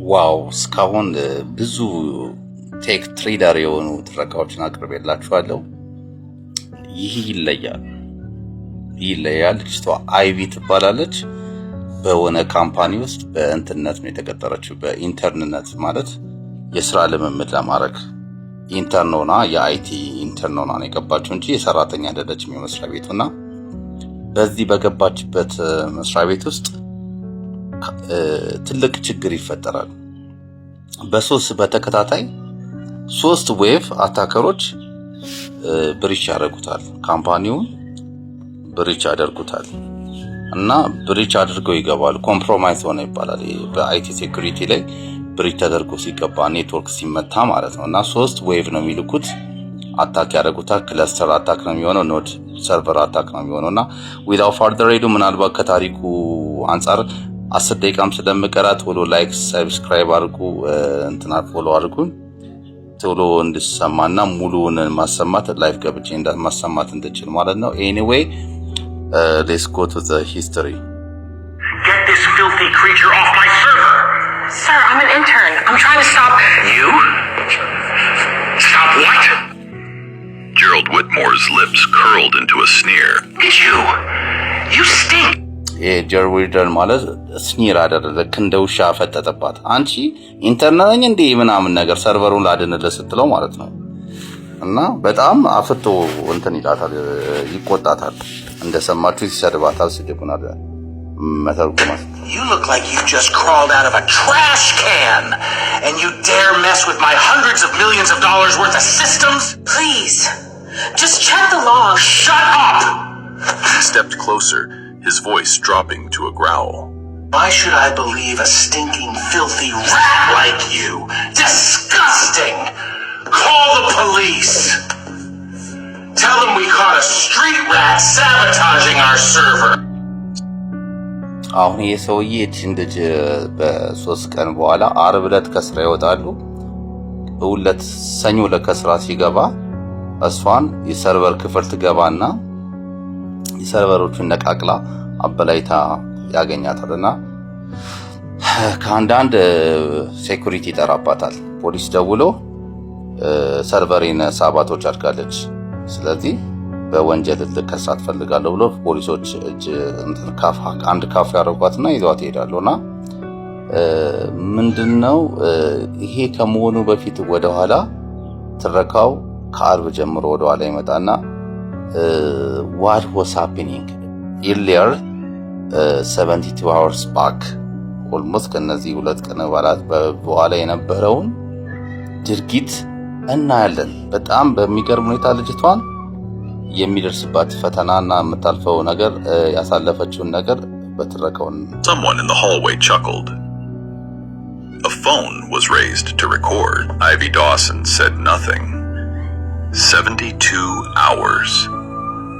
ዋው እስካሁን ብዙ ቴክ ትሬደር የሆኑ ትረካዎችን አቅርቤላችኋለሁ። ይህ ይለያል። ልጅቷ አይቪ ትባላለች። በሆነ ካምፓኒ ውስጥ በእንትነት ነው የተቀጠረችው። በኢንተርንነት ማለት የስራ ልምምድ ለማድረግ ኢንተርን ሆና የአይቲ ኢንተርን ሆና ነው የገባችው እንጂ የሰራተኛ አይደለችም የመስሪያ ቤቱና በዚህ በገባችበት መስሪያ ቤት ውስጥ ትልቅ ችግር ይፈጠራል። በተከታታይ 3 ዌቭ አታከሮች ብሪች ያደርጉታል። ካምፓኒውን ብሪች ያደርጉታል እና ብሪች አድርገው ይገባሉ። ኮምፕሮማይዝ ሆነ ይባላል። በአይቲ ሴኩሪቲ ላይ ብሪች ተደርጎ ሲገባ ኔትወርክ ሲመታ ማለት ነው። እና 3 ዌቭ ነው የሚልኩት። አታክ ያደርጉታል። ክለስተር አታክ ነው የሚሆነው፣ ኖድ ሰርቨር አታክ ነው የሚሆነውና ዊዛውት ፈርደር ሪዱ ምናልባት ከታሪኩ አንፃር 10 ደቂቃም ስለምቀራ ቶሎ ላይክ ሰብስክራይብ አድርጉ፣ እንትና ፎሎ አድርጉ ቶሎ እንድሰማና ሙሉውን ማሰማት ላይፍ ገብቼ ማሰማት እንድችል ማለት ነው። ኤኒዌይ let's go to the history. Get this filthy creature off my server. Sir, I'm an intern. I'm trying to stop you. Stop what? Gerald Whitmore's lips curled into a sneer. It's you. You stink. ጀርዊልደር ማለት ስኒር አደረገ እንደ ውሻ ፈጠጠባት። አንቺ ኢንተርኔት ነኝ እንዴ ምናምን ነገር ሰርቨሩን ላድንልህ ስትለው ማለት ነው። እና በጣም አፍቶ እንትን ይላታል፣ ይቆጣታል። እንደሰማችሁ ይሰድባታል። ስድቡን አለ መተርጉማት You look like you just crawled out of a trash can and you dare mess with my hundreds of millions of dollars worth of systems? Please, just check the log. Shut up! He stepped closer, his voice dropping to a growl. Why should I believe a stinking, filthy rat like you? Disgusting! Call the police! Tell them we caught a street rat sabotaging our server. አሁን የሰውዬ እቺን ልጅ በ3 ቀን በኋላ ዓርብ ዕለት ከስራ ይወጣሉ። በሁለት ሰኞ ለከስራ ሲገባ እሷን የሰርቨር ክፍል ትገባና የሰርቨሮቹን ነቃቅላ አበላይታ ያገኛታልና ከአንዳንድ ሴኩሪቲ ይጠራባታል። ፖሊስ ደውሎ ሰርቨሪን ሳባቶች አድርጋለች፣ ስለዚህ በወንጀል ልከሳት ፈልጋለሁ ብሎ ፖሊሶች እጅ እንትን አንድ ካፍ ያደርጓትና ይዟት ይሄዳሉና ምንድነው ይሄ ከመሆኑ በፊት ወደኋላ ትረካው ከዓርብ ጀምሮ ወደኋላ ይመጣና what was happening earlier 72 hours back almost ከነዚህ 2 ቀን በኋላ የነበረውን ድርጊት እናያለን። በጣም በሚገርም ሁኔታ ልጅቷን የሚደርስባት ፈተናና የምታልፈው ነገር ያሳለፈችውን ነገር በትረካው Someone in the hallway chuckled. A phone was raised to record. Ivy Dawson said nothing. 72 hours.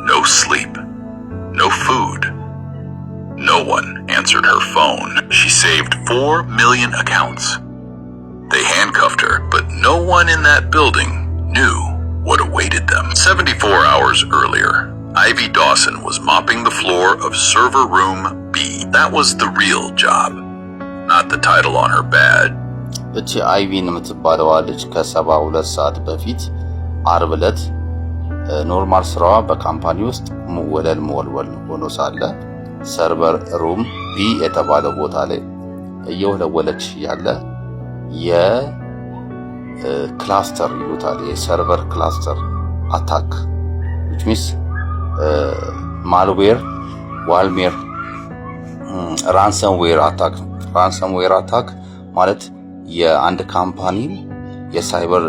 No sleep. No food. No one answered her phone. She saved 4 million accounts. They handcuffed her, but no one in that building knew what awaited them. 74 hours earlier, Ivy Dawson was mopping the floor of server room B. That was the real job, not the title on her badge. እቺ አይቪን የምትባለው ልጅ ከ72 ሰዓት በፊት ዓርብ ዕለት ኖርማል ስራዋ በካምፓኒ ውስጥ መወልወል ሆኖ ሳለ ሰርቨር ሩም ቢ የተባለ ቦታ ላይ እየወለወለች ያለ የክላስተር ይሉታል የሰርቨር ክላስተር አታክ which means malware ዋልሜር ransomware attack ማለት የአንድ ካምፓኒ የሳይበር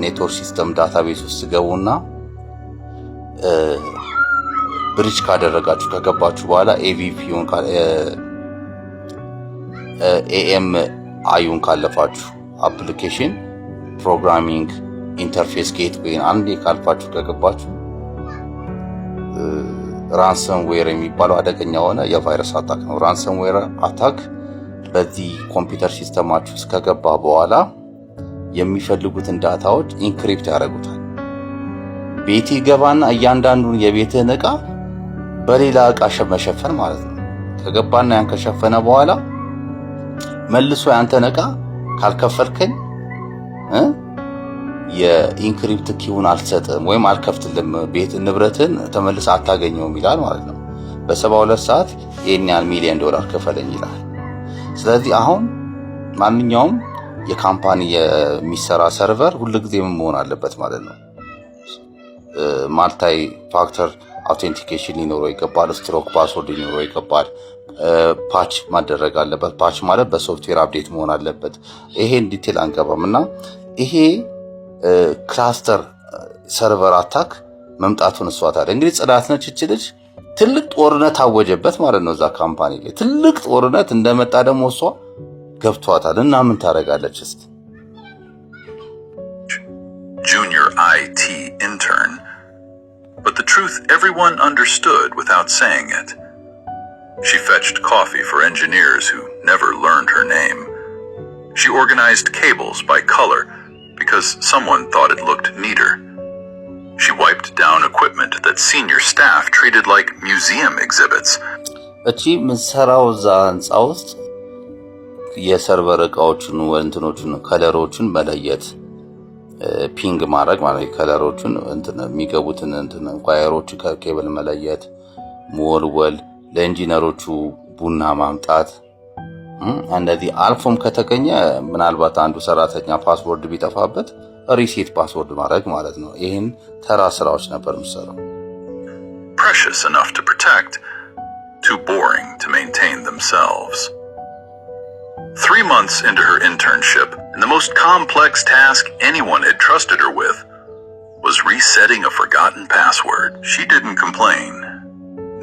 ኔትወርክ ሲስተም ዳታቤዝ ውስጥ ገቡና ብሪች ካደረጋችሁ ከገባችሁ በኋላ ኤቪፒውን ኤኤም አይዩን ካለፋችሁ አፕሊኬሽን ፕሮግራሚንግ ኢንተርፌስ ጌትዌይ አንዴ ካልፋችሁ ከገባችሁ ransomware የሚባለው አደገኛ ሆነ የቫይረስ አታክ ነው። ransomware አታክ በዚህ ኮምፒውተር ሲስተማችሁ ውስጥ ከገባ በኋላ የሚፈልጉትን ዳታዎች ኢንክሪፕት ያደርጉታል። ቤት ይገባና እያንዳንዱን የቤትህን ዕቃ በሌላ ዕቃ መሸፈን ማለት ነው። ከገባና ያን ከሸፈነ በኋላ መልሶ ያንተን ዕቃ ካልከፈልከኝ የኢንክሪፕት ኪውን አልሰጥም ወይም አልከፍትልም፣ ቤት ንብረትን ተመልሰ አታገኘውም ይላል ማለት ነው። በ72 ሰዓት ይሄን ያህል ሚሊዮን ዶላር ክፈለኝ ይላል። ስለዚህ አሁን ማንኛውም የካምፓኒ የሚሰራ ሰርቨር ሁልጊዜ ምን መሆን አለበት ማለት ነው? ማልታይ ፋክተር አውቴንቲኬሽን ሊኖረው ይገባል። ስትሮክ ፓስወርድ ሊኖረው ይገባል። ፓች ማደረግ አለበት። ፓች ማለት በሶፍትዌር አፕዴት መሆን አለበት። ይሄን ዲቴል አንገባም እና ይሄ ክላስተር ሰርቨር አታክ መምጣቱን እሷ ታዲያ እንግዲህ ጽዳት ነች እች ልጅ ትልቅ ጦርነት አወጀበት ማለት ነው። እዛ ካምፓኒ ላይ ትልቅ ጦርነት እንደመጣ ደግሞ እሷ ገብቷታል እና ምን ታደርጋለች እስቲ? Junior IT intern, but the truth everyone understood without saying it. She fetched coffee for engineers who never learned her name. She organized cables by color because someone thought it looked neater. She wiped down equipment that senior staff treated like museum exhibits. እቺ ምሰራው እዛ ህንጻ ውስጥ የሰርቨር እቃዎችን ወንትኖችን ከለሮችን መለየት ፒንግ ማድረግ ማለት ከለሮችን እንትን የሚገቡትን እንትን ኳየሮች ከኬብል መለየት መወልወል ለኢንጂነሮቹ ቡና ማምጣት እንደዚህ አልፎም ከተገኘ ምናልባት አንዱ ሰራተኛ ፓስወርድ ቢጠፋበት ሪሴት ፓስወርድ ማድረግ ማለት ነው። ይሄን ተራ ስራዎች ነበር የምሰራው። Precious enough to protect, too boring to maintain themselves. 3 months into her internship, and the most complex task anyone had trusted her with was resetting a forgotten password. She didn't complain.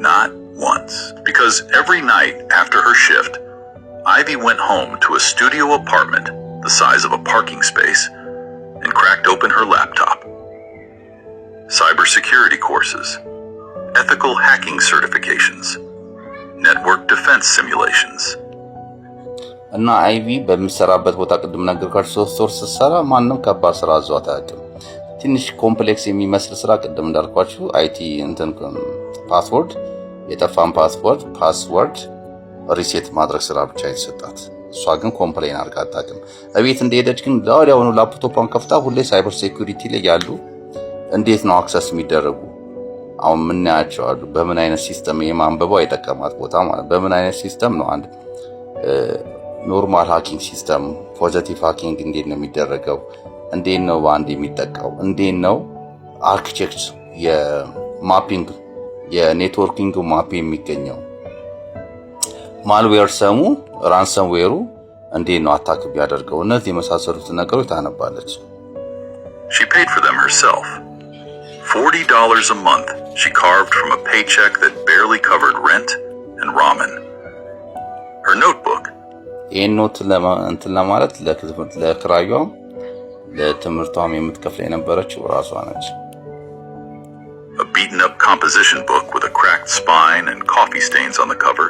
Not once. Because every night after her shift, Ivy went home to a studio apartment the size of a parking space and cracked open her laptop. Cybersecurity courses, ethical hacking certifications, network defense simulations. እና አይቪ በሚሰራበት ቦታ ቅድም ነገርኳችሁ 3 ወር ስትሰራ ማንም ከባድ ስራ አዟት አያውቅም። ትንሽ ኮምፕሌክስ የሚመስል ስራ ቅድም እንዳልኳችሁ አይቲ እንትን ፓስወርድ የጠፋን ፓስወርድ ሪሴት ማድረግ ስራ ብቻ የተሰጣት። እሷ ግን ኮምፕሌን አድርጋ አታውቅም። እቤት እንደሄደች ግን ወዲያውኑ ላፕቶፑን ከፍታ ሁሌ ሳይበር ሴኩሪቲ ላይ ያሉ እንዴት ነው አክሰስ የሚደረጉ አሁን ምን ያያቸዋሉ፣ በምን አይነት ሲስተም የማንበቡ አይጠቀማት ቦታ ማለት በምን አይነት ሲስተም ነው አንድ ኖርማል ሃኪንግ ሲስተም ፖዚቲቭ ሃኪንግ እንዴት ነው የሚደረገው፣ እንዴት ነው ባንድ የሚጠቃው፣ እንዴት ነው አርኪቴክት የማፒንግ የኔትወርኪንግ ማፕ የሚገኘው፣ ማልዌር ሰሙ ራንሰምዌሩ እንዴት ነው አታክ ቢያደርገው፣ እነዚህ የመሳሰሉት ነገሮች ታነባለች። She paid for them herself. $40 a month she carved from a paycheck that barely covered rent and ramen. Her notebook. ይሄን ኖት እንትን ለማለት ለክራዩም ለትምህርቷም የምትከፍል የነበረችው ራሷ ነች። A beaten-up composition book with a cracked spine and coffee stains on the cover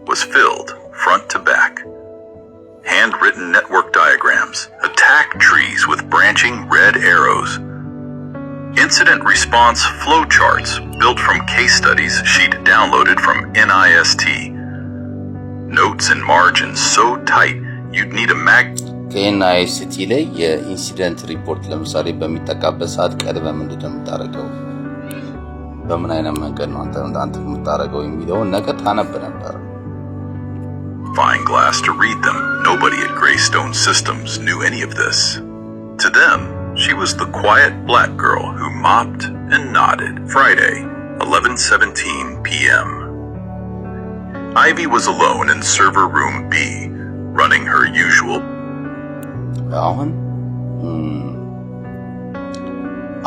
was filled front to back. Handwritten network diagrams, attack trees with branching red arrows, incident response flowcharts built from case studies she'd downloaded from NIST. Notes and margins so tight you'd need a ከኤንአይኤስቲ ላይ የኢንሲደንት ሪፖርት ለምሳሌ በሚጠቃበት ሰዓት ቀድመህ ምንድን ነው የምታደርገው፣ በምን አይነት መንገድ ነው አንተ የምታደርገው የሚለውን ነገር ታነብ ነበር። Fine glass to read them. Nobody at Greystone Systems knew any of this. To them, she was the quiet black girl who mopped and nodded. Friday, 11:17 p.m. Ivy was alone in server room B, running her usual. አሁን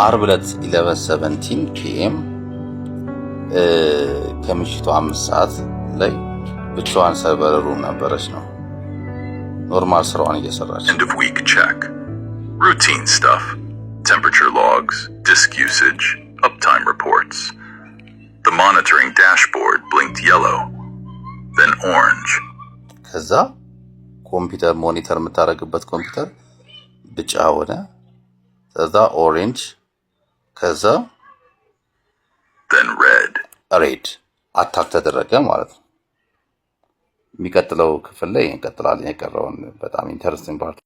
ዓርብ ዕለት 11:17 p.m. ከምሽቱ 5 ሰዓት ላይ ብቻዋን ሰርቨር ሩም ነበረች ነው ኖርማል ስራዋን እየሰራች። End of week check. Routine stuff. Temperature logs, disk usage, uptime reports. The monitoring dashboard blinked yellow, then orange. ከዛ ኮምፒውተር ሞኒተር የምታደርግበት ኮምፒውተር ብጫ ሆነ፣ ከዛ ኦሬንጅ፣ ከዛ then red. ሬድ አታክ ተደረገ ማለት ነው። የሚቀጥለው ክፍል ላይ እንቀጥላለን። የቀረውን በጣም ኢንተረስቲንግ ፓርት